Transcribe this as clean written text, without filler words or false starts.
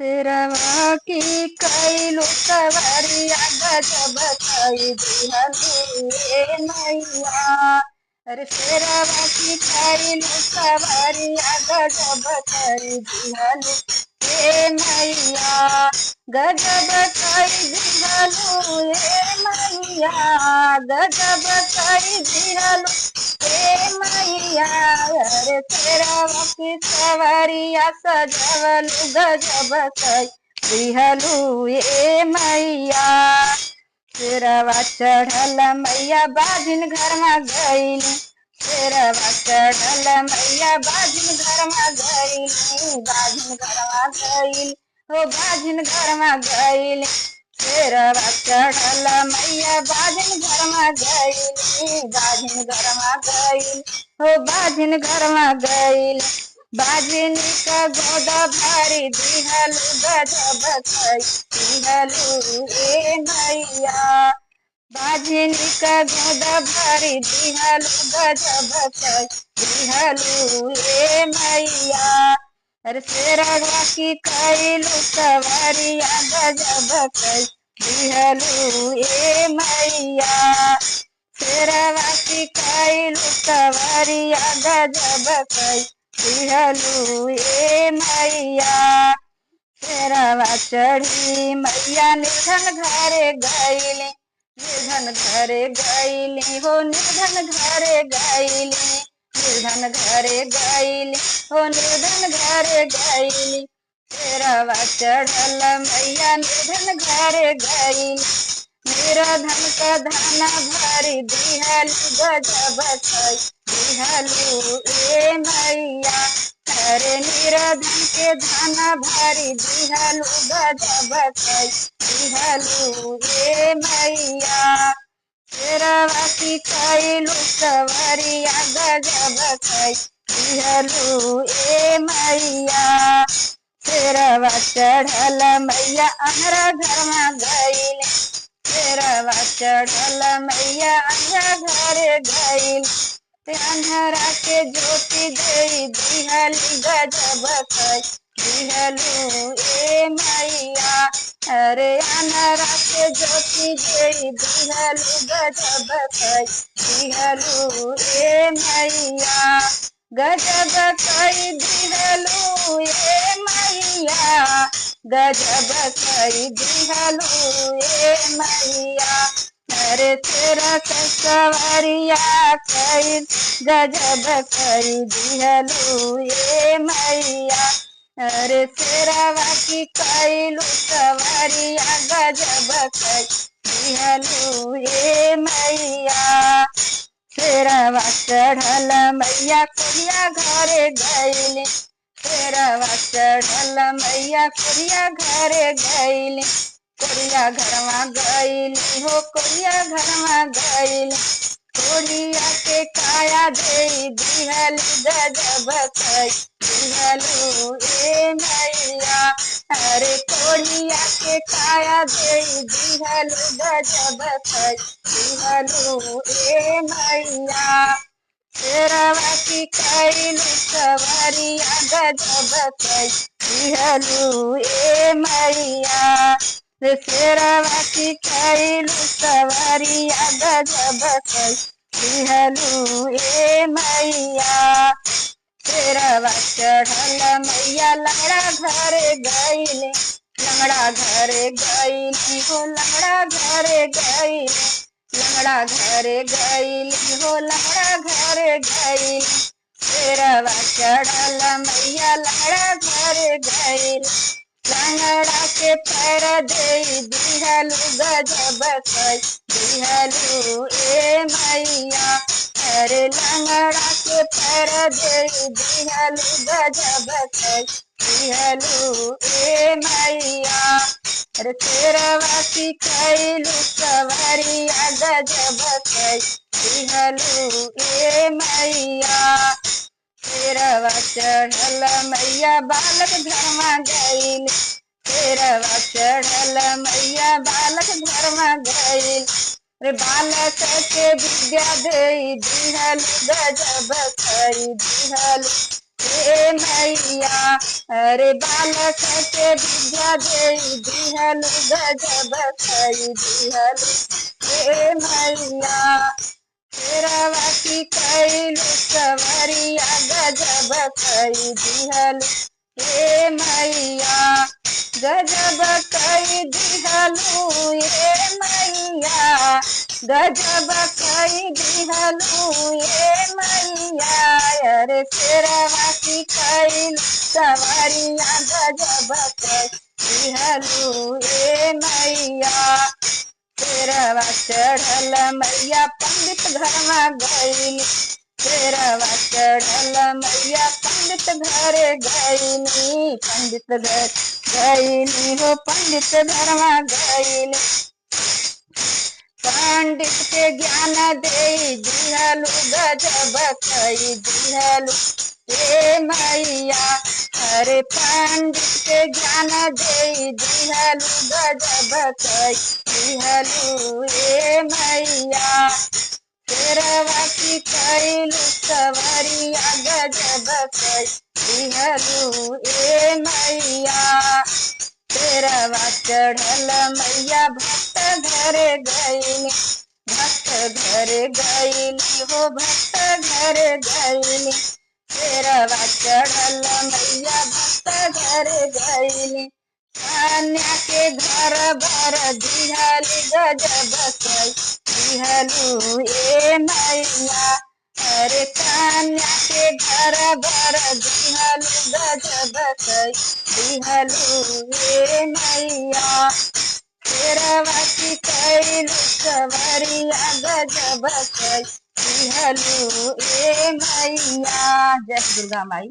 शेरवा की कैलू सवरिया गजब कई दिहलू ए मैया। अरे शेरवा की कैलू सवरिया गजब कई दिहलू ए मैया। गजब कई दिहलू ए मैया। गजब कई दिहलू ए मैया। अरे शेरवा की सवरिया सजवलू गजब कई दिहलू ए मैया। शेरवा चढ़ल मैया बाजिन घर में गईली। शेरवा चढ़ल मैया बाजिन घर में गईली। बाजिन घर में गईली हो बाजिन घर में गईली। शेरवा चढ़ल मैया बाजिन घर में गईली। बाजिन घर में गईली हो बाजिन घर में गईली। बाजिन का गोदा भारी दिहलू गजब कई दिहलू ए मैया। बाजिन का गोदा भारी दिहलू गजब कई दिहलू ए मैया। अरे शेरवा की कैलू सवरिया गजब कई दिहलू ए मैया। शेरवा की कैलू सवरिया गजब कई दिहलू ए मैया। शेरवा चढ़ी मैया निर्धन घरे गईली। निर्धन घरे गईली हो निर्धन घरे गईली। निर्धन घरे गईली हो निर्धन घरे गईली। शेरवा चढ़ल मैया निर्धन घरे गईली। निर्धन का धन भरी दिहलू गजब कई दिहलू ए मैया। अरे निर्धन के धन भरी दिहलू गजब कई दिहलू ए मैया। शेरवा की कैलू सवरिया गजब कई दिहलू ए मैया। शेरवा चढ़ल मैया अन्हरा घर में गईली। शेरवा चढ़ल मैया अन्हरा घर गईली। अन्हरा के ज्योति दे दिहली गजब कई दिहलू ए मैया। अरे अन्हरा के ज्योति दे दिहलू गजब कई दिहलू ए मैया। गजब कई दिहलू ए मैया। गजब कई दिहलू ए मैया। अरे तेरा सवरिया कई गजब कई दिहलू ए मैया। अरे शेरवा की कैलू सवरिया गजब कई दिहलू ए मैया। शेरवा चढ़ल मैया कोरिया घरे गईली। शेरवा चढ़ल मैया कोरिया घरे गईली। कोरिया घर में गईली हो कोरिया घर में गईली। कोरिया के काया दे दिहलू गजब कई दिहलू ए मैया। अरे कोरिया के काया दे दिहलू गजब कई दिहलू ए मैया। शेरवा की कैलू सवरिया गजब कई दिहलू ए मैया। शेरवा की कैलू सवरिया गजब कई दिहलू ए मैया। शेरवा चढ़ल मैया लंगड़ा घरे गईली। लंगड़ा घरे गईली हो लंगड़ा घरे गईली। लंगड़ा घरे गईली हो लंगड़ा घरे गईली। शेरवा चढ़ल मैया लंगड़ा घरे गईली। लंगड़ा के पैर दे दिहलू गजब कई दिहलू ए मैया। अरे लंगड़ा के पैर दे दिहलू गजब कई दिहलू ए मैया। अरे शेरवा की कैलू सवरिया गजब कई दिहलू ए मैया। शेरवा चढ़ल मैया बालक घर में गईली। शेरवा चढ़ल मैया बालक घर में गईली। रे बालक के विद्या दे दिहलू गजब कई दिहलू हे मैया अरे बालक के विद्या दे दिहलु गजब कई दिहलु हे मैया शेरवा की कैलु सवरिया गजब कई दिहलु हे मैया गजब कई दिहलु हे मैया गजब कई दिहलु हे मैया अरे शेरवा की कैलु सवरिया गजब कई दिहलु हे मैया शेरवा चढ़ल मैया पंडित घरवा गईली शेरवा चढ़ल मैया पंडित घरे गईली पंडित घर गईली हो पंडित घरवा गईली पंडित के ज्ञान दे दिहलु गजब कई दिहलु हे मैया अरे पंडित के ज्ञान दे दिहलु गजब कई दिहलु हे मैया शेरवा की कैलु सवरिया गजब कई दिहलु हे मैया शेरवा चढ़ल मैया भक्त घरे गईली भक्त घरे गईली हो भक्त घरे गईली शेरवा चढ़ल मैया भक्त घरे गईली कन्या के घर भर दिहली गजब कई दिहलु ए मैया अरे कन्या के घर भर दिहलु गजब कई दिहलु ए मैया शेरवा की कैलु सवरिया गजब कई दिहलु ए मैया। जय दुर्गा माई।